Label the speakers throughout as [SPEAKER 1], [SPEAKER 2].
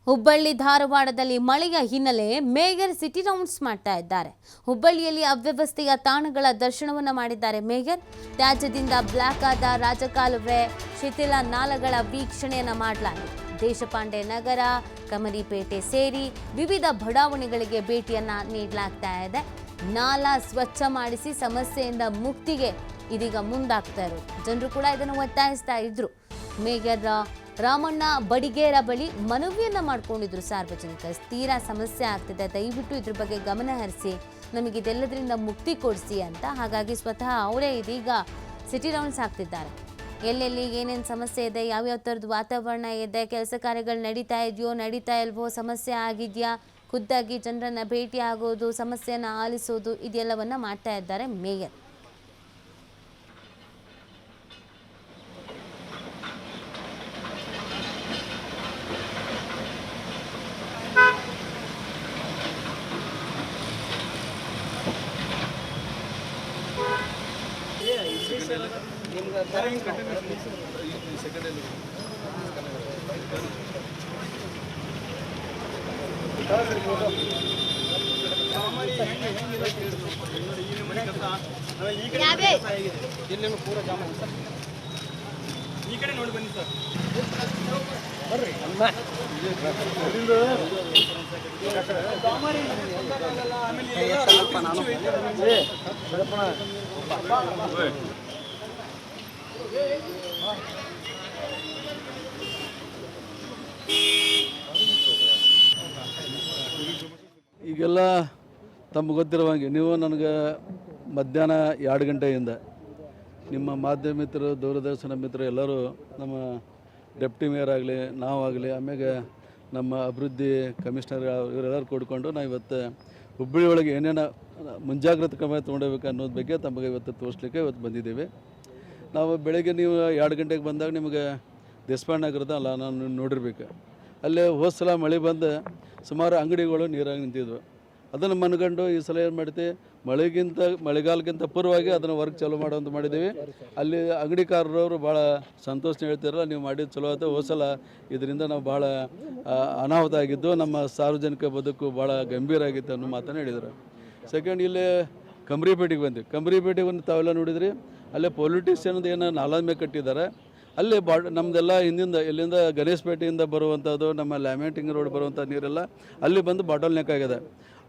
[SPEAKER 1] ಹುಬ್ಬಳ್ಳಿ ಧಾರವಾಡದಲ್ಲಿ ಮಳೆಯ ಹಿನ್ನೆಲೆ ಮೇಯರ್ ಸಿಟಿ ರೌಂಡ್ಸ್ ಮಾಡ್ತಾ ಇದ್ದಾರೆ. ಹುಬ್ಬಳ್ಳಿಯಲ್ಲಿ ಅವ್ಯವಸ್ಥೆಯ ತಾಣಗಳ ದರ್ಶನವನ್ನ ಮಾಡಿದ್ದಾರೆ ಮೇಯರ್. ತ್ಯಾಜ್ಯದಿಂದ ಬ್ಲಾಕ್ ಆದ ರಾಜಕಾಲುವೆ, ಶಿಥಿಲ ನಾಲಗಳ ವೀಕ್ಷಣೆಯನ್ನ ಮಾಡಲಾಗಿದೆ. ದೇಶಪಾಂಡೆ ನಗರ, ಕಮರಿಪೇಟೆ ಸೇರಿ ವಿವಿಧ ಬಡಾವಣೆಗಳಿಗೆ ಭೇಟಿಯನ್ನ ನೀಡಲಾಗ್ತಾ ಇದೆ. ನಾಲಾ ಸ್ವಚ್ಛ ಮಾಡಿಸಿ ಸಮಸ್ಯೆಯಿಂದ ಮುಕ್ತಿಗೆ ಇದೀಗ ಮುಂದಾಗ್ತಾ ಇರೋದು. ಜನರು ಕೂಡ ಇದನ್ನು ಒತ್ತಾಯಿಸ್ತಾ ಇದ್ರು. ಮೇಯರ್ ರಾಮಣ್ಣ ಬಡಿಗೇರ ಬಳಿ ಮನವಿಯನ್ನ ಮಾಡ್ಕೊಂಡಿದ್ರು ಸಾರ್ವಜನಿಕರು. ತೀರಾ ಸಮಸ್ಯೆ ಆಗ್ತಿದೆ, ದಯವಿಟ್ಟು ಇದ್ರ ಬಗ್ಗೆ ಗಮನ ಹರಿಸಿ, ನಮಗೆ ಇದೆಲ್ಲದರಿಂದ ಮುಕ್ತಿ ಕೊಡಿಸಿ ಅಂತ. ಹಾಗಾಗಿ ಸ್ವತಃ ಅವರೇ ಇದೀಗ ಸಿಟಿ ರೌಂಡ್ಸ್ ಆಗ್ತಿದ್ದಾರೆ. ಎಲ್ಲೆಲ್ಲಿ ಏನೇನು ಸಮಸ್ಯೆ ಇದೆ, ಯಾವ್ಯಾವ ಥರದ್ದು ವಾತಾವರಣ ಇದೆ, ಕೆಲಸ ಕಾರ್ಯಗಳು ನಡೀತಾ ಇದೆಯೋ ನಡೀತಾ ಇಲ್ವೋ, ಸಮಸ್ಯೆ ಆಗಿದೆಯಾ, ಖುದ್ದಾಗಿ ಜನರನ್ನ ಭೇಟಿ ಆಗೋದು, ಸಮಸ್ಯೆಯನ್ನು ಆಲಿಸೋದು, ಇದೆಲ್ಲವನ್ನ ಮಾಡ್ತಾ ಇದ್ದಾರೆ ಮೇಯರ್.
[SPEAKER 2] ಈ ಕಡೆ ನೋಡಿ ಬನ್ನಿ ಸರ್.
[SPEAKER 3] ಈಗೆಲ್ಲ ತಮಗೆ ಗೊತ್ತಿರುವಂಗೆ ನೀವು ನನಗೆ ಮಧ್ಯಾಹ್ನ 2 ಗಂಟೆಯಿಂದ ನಿಮ್ಮ ಮಾಧ್ಯಮ ಮಿತ್ರರು, ದೂರದರ್ಶನ ಮಿತ್ರರು ಎಲ್ಲರೂ, ನಮ್ಮ ಡೆಪ್ಟಿ ಮೇಯರ್ ಆಗಲಿ, ನಾವಾಗಲಿ, ಆಮೇಲೆ ನಮ್ಮ ಅಭಿವೃದ್ಧಿ ಕಮಿಷನರ್ ಇವರೆಲ್ಲರೂ ಕೂಡಿಕೊಂಡು ನಾವು ಇವತ್ತು ಹುಬ್ಬಳ್ಳಿ ಒಳಗೆ ಏನೇನು ಮುಂಜಾಗ್ರತಾ ಕ್ರಮ ತೊಗೊಂಡೋಗ್ಬೇಕು ಅನ್ನೋದ್ರ ಬಗ್ಗೆ ತಮಗೆ ಇವತ್ತು ತೋರಿಸ್ಲಿಕ್ಕೆ ಇವತ್ತು ಬಂದಿದ್ದೀವಿ. ನಾವು ಬೆಳಗ್ಗೆ ನೀವು 2 ಗಂಟೆಗೆ ಬಂದಾಗ ನಿಮಗೆ ದೇಶಪಾಂಡೆ ನಗರದ ಅಲ್ಲ ನಾನು ನೋಡಿರ್ಬೇಕು. ಅಲ್ಲೇ ಹೋದ ಸಲ ಮಳೆ ಬಂದು ಸುಮಾರು ಅಂಗಡಿಗಳು ನೀರಾಗಿ ನಿಂತಿದ್ವು. ಅದನ್ನು ಮನ್ಗಂಡು ಈ ಸಲ ಏನು ಮಾಡ್ತೀವಿ, ಮಳೆಗಾಲಕ್ಕಿಂತ ಪೂರ್ವವಾಗಿ ಅದನ್ನು ವರ್ಕ್ ಚಾಲೂ ಮಾಡೋಂತ ಮಾಡಿದ್ದೀವಿ. ಅಲ್ಲಿ ಅಂಗಡಿಕಾರರವರು ಭಾಳ ಸಂತೋಷ ಹೇಳ್ತಿರಲ್ಲ, ನೀವು ಮಾಡಿದ್ದು ಚಲೋ ಆಯ್ತು. ಹೋದ ಸಲ ಇದರಿಂದ ನಾವು ಭಾಳ ಅನಾಹುತ ಆಗಿದ್ದು, ನಮ್ಮ ಸಾರ್ವಜನಿಕ ಬದುಕು ಭಾಳ ಗಂಭೀರ ಆಗಿತ್ತು ಅನ್ನೋ ಮಾತನ್ನು ಹೇಳಿದರು. ಸೆಕೆಂಡ್, ಇಲ್ಲಿ ಕಮರಿಪೇಟೆಗೆ ಬಂದ್ವಿ. ಕಮರಿಪೇಟೆಗೆ ಬಂದು ತಾವೆಲ್ಲ ನೋಡಿದ್ರಿ, ಅಲ್ಲೇ ಪೊಲಿಟಿಷಿಯನ್ದು ಏನು ನಾಲದ ಮೇಲೆ ಕಟ್ಟಿದ್ದಾರೆ. ಅಲ್ಲಿ ನಮ್ಮದೆಲ್ಲ ಇಲ್ಲಿಂದ ಗಣೇಶಪೇಟೆಯಿಂದ ಬರುವಂಥದ್ದು, ನಮ್ಮ ಲ್ಯಾಮೆಂಟಿಂಗ್ ರೋಡ್ ಬರುವಂಥ ನೀರೆಲ್ಲ ಅಲ್ಲಿ ಬಂದು ಬಾಟಲ್ ನೆಕ್ ಆಗಿದೆ.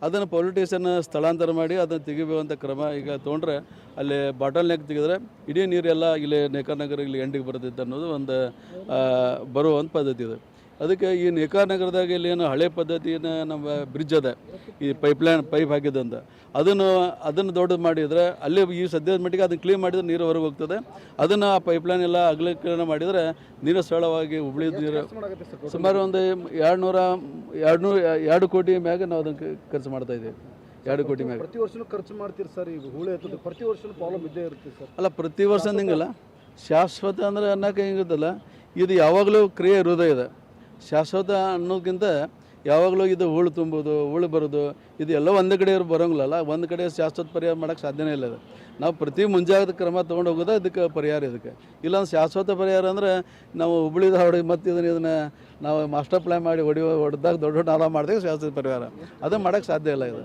[SPEAKER 3] ಅದನ್ನು ಪೊಲಿಟಿಷಿಯನ್ ಸ್ಥಳಾಂತರ ಮಾಡಿ ಅದನ್ನು ತೆಗಿಬೇಕಂತ ಕ್ರಮ ಈಗ ತೊಗೊಂಡ್ರೆ, ಅಲ್ಲಿ ಬಾಟಲ್ ನೆಕ್ ತೆಗೆದ್ರೆ ಇಡೀ ನೀರೆಲ್ಲ ಇಲ್ಲಿ ನೇಕಾನಗರ ಇಲ್ಲಿ ಎಂಡಿಗೆ ಬರ್ತೈತೆ ಅನ್ನೋದು ಒಂದು ಬರುವಂಥ ಪದ್ಧತಿ ಇದೆ. ಅದಕ್ಕೆ ಈ ನೇಕಾನಗರದಾಗ ಇಲ್ಲಿ ಏನು ಹಳೆ ಪದ್ಧತಿನ ನಮ್ಮ ಬ್ರಿಡ್ಜ್ ಅದ, ಈ ಪೈಪ್ ಹಾಕಿದಂತ, ಅದನ್ನು ದೊಡ್ಡದು ಮಾಡಿದರೆ ಅಲ್ಲಿ ಈ ಸದ್ಯದ ಮಟ್ಟಿಗೆ ಅದನ್ನು ಕ್ಲೀನ್ ಮಾಡಿದ್ರೆ ನೀರು ಹೊರಗೆ ಹೋಗ್ತದೆ. ಅದನ್ನು ಆ ಪೈಪ್ಲೈನ್ ಎಲ್ಲ ಅಗಲೀಕರಣ ಮಾಡಿದರೆ ನೀರು ಸರಳವಾಗಿ ಹುಬ್ಳಿ ನೀರು ಸುಮಾರು ಒಂದು 2 ಕೋಟಿ ಮ್ಯಾಗ ನಾವು ಅದನ್ನು ಖರ್ಚು ಮಾಡ್ತಾ ಇದ್ದೀವಿ. 2 ಕೋಟಿ ಮ್ಯಾಗ
[SPEAKER 4] ಪ್ರತಿ ವರ್ಷನೂ ಖರ್ಚು ಮಾಡ್ತೀರಿ ಸರ್. ಈಗ ಹೂಳೆ ಎತ್ತದ ಪ್ರತಿ ವರ್ಷನೂ ಪ್ರಾಬ್ಲಮ್ ಇದ್ದೇ ಇರುತ್ತೆ ಸರ್.
[SPEAKER 3] ಅಲ್ಲ, ಪ್ರತಿ ವರ್ಷ ಹಿಂಗಲ್ಲ, ಶಾಶ್ವತ ಅಂದರೆ ಅನ್ನೋಕೆ ಹಿಂಗಿರುತ್ತಲ್ಲ, ಇದು ಯಾವಾಗಲೂ ಕ್ರಿಯೆ ಹೃದಯ ಇದೆ. ಶಾಶ್ವತ ಅನ್ನೋದಕ್ಕಿಂತ ಯಾವಾಗಲೂ ಇದು ಹೂಳು ತುಂಬೋದು, ಹೂಳು ಬರೋದು, ಇದು ಎಲ್ಲ ಒಂದೇ ಕಡೆ ಬರೋಂಗಿಲ್ಲಲ್ಲ. ಒಂದು ಕಡೆ ಶಾಶ್ವತ ಪರಿಹಾರ ಮಾಡೋಕ್ಕೆ ಸಾಧ್ಯನೇ ಇಲ್ಲ. ಇದು ನಾವು ಪ್ರತಿ ಮುಂಜಾಗ್ರತಾ ಕ್ರಮ ತೊಗೊಂಡು ಹೋಗೋದು ಇದಕ್ಕೆ ಪರಿಹಾರ. ಇದಕ್ಕೆ ಇಲ್ಲಾಂದ್ರೆ ಶಾಶ್ವತ ಪರಿಹಾರ ಅಂದರೆ ನಾವು ಹುಬ್ಳಿ ಧಾರವಾಡ ಮತ್ತು ಇದನ್ನು ನಾವು ಮಾಸ್ಟರ್ ಪ್ಲ್ಯಾನ್ ಮಾಡಿ ಹೊಡೆದಾಗ ದೊಡ್ಡ ನಾಲ ಮಾಡ್ತೀವಿ. ಶಾಶ್ವತ ಪರಿಹಾರ ಅದನ್ನು ಮಾಡೋಕ್ಕೆ ಸಾಧ್ಯ ಇಲ್ಲ. ಇದು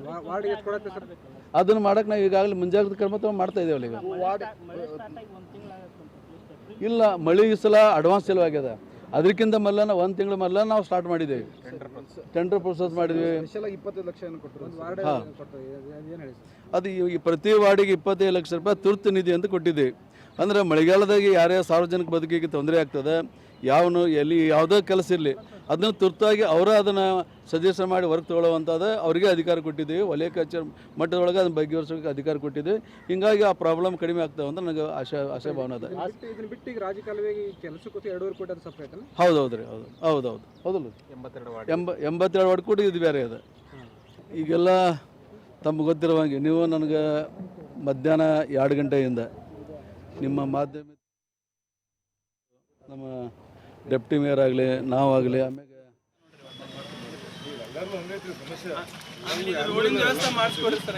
[SPEAKER 3] ಅದನ್ನು ಮಾಡೋಕ್ಕೆ ನಾವು ಈಗಾಗಲೇ ಮುಂಜಾಗ್ರತಾ ಕ್ರಮ ತೊಗೊಂಡು ಮಾಡ್ತಾ ಇದ್ದೇವಲ್ಲ. ಈಗ ಇಲ್ಲ, ಮಳೆ ಈ ಸಲ ಅಡ್ವಾನ್ಸ್ ಚಲುವಾಗ್ಯದ. ಅದಕ್ಕಿಂತ ಮೊದಲ 1 ತಿಂಗಳ ಮೊದಲ ನಾವು ಸ್ಟಾರ್ಟ್ ಮಾಡಿದ್ದೇವೆ, ಟೆಂಡರ್ ಪ್ರೊಸೆಸ್ ಮಾಡಿದ್ವಿ.
[SPEAKER 4] 25 ಲಕ್ಷ
[SPEAKER 3] ಹಾಂ, ಅದು ಈ ಪ್ರತಿ ವಾರ್ಡಿಗೆ 25 ಲಕ್ಷ ರೂಪಾಯಿ ತುರ್ತು ನಿಧಿ ಅಂತ ಕೊಟ್ಟಿದ್ದೀವಿ. ಅಂದರೆ ಮಳೆಗಾಲದಾಗಿ ಯಾರ್ಯಾವ ಸಾರ್ವಜನಿಕ ಬದುಕಿಗೆ ತೊಂದರೆ ಆಗ್ತದೆ, ಎಲ್ಲಿ ಯಾವುದೋ ಕೆಲಸ ಇರಲಿ, ಅದನ್ನು ತುರ್ತಾಗಿ ಅವರ ಅದನ್ನು ಸಜೆಷನ್ ಮಾಡಿ ವರ್ಕ್ ತೊಗೊಳ್ಳುವಂಥದ್ದು ಅವರಿಗೆ ಅಧಿಕಾರ ಕೊಟ್ಟಿದ್ದೀವಿ. ವಲಯ ಕಚೇರಿ ಮಟ್ಟದೊಳಗೆ ಅದನ್ನು ಬಗೆಹರಿಸೋಕ್ಕೆ ಅಧಿಕಾರ ಕೊಟ್ಟಿದ್ದೀವಿ. ಹಿಂಗಾಗಿ ಆ ಪ್ರಾಬ್ಲಮ್ ಕಡಿಮೆ ಆಗ್ತಾವೆ ಅಂತ ನನಗೆ ಆಶೆ ಭಾವನೆ ಅದ.
[SPEAKER 4] ಬಿಟ್ಟು ಈಗ ರಾಜಕಾಲುವೆ ಕೆಲಸಕ್ಕೆ 2.5 ಕೋಟಿ ಅದು ಸಪ್ರೇಟ್ ಅಲ್ಲ?
[SPEAKER 3] ಹೌದೌದು ರೀ, ಹೌದಲ್ಲ, 82 ವಾರ್ಡ್ ಕೋಟಿ ಇದು ಬೇರೆ ಇದೆ. ಈಗೆಲ್ಲ ತಮಗೆ ಗೊತ್ತಿರುವಂಗೆ ನೀವು ನನಗೆ ಮಧ್ಯಾಹ್ನ 2 ಗಂಟೆಯಿಂದ ನಿಮ್ಮ ಮಾಧ್ಯಮ, ನಮ್ಮ ಡೆಪ್ಟಿ ಮೇಯರ್ ಆಗಲಿ, ನಾವಾಗಲಿ, ಆಮೇಲೆ
[SPEAKER 2] ರೋಡಿನ ವ್ಯವಸ್ಥೆ ಮಾಡಿಸ್ಕೊಡಿ ಸರ್.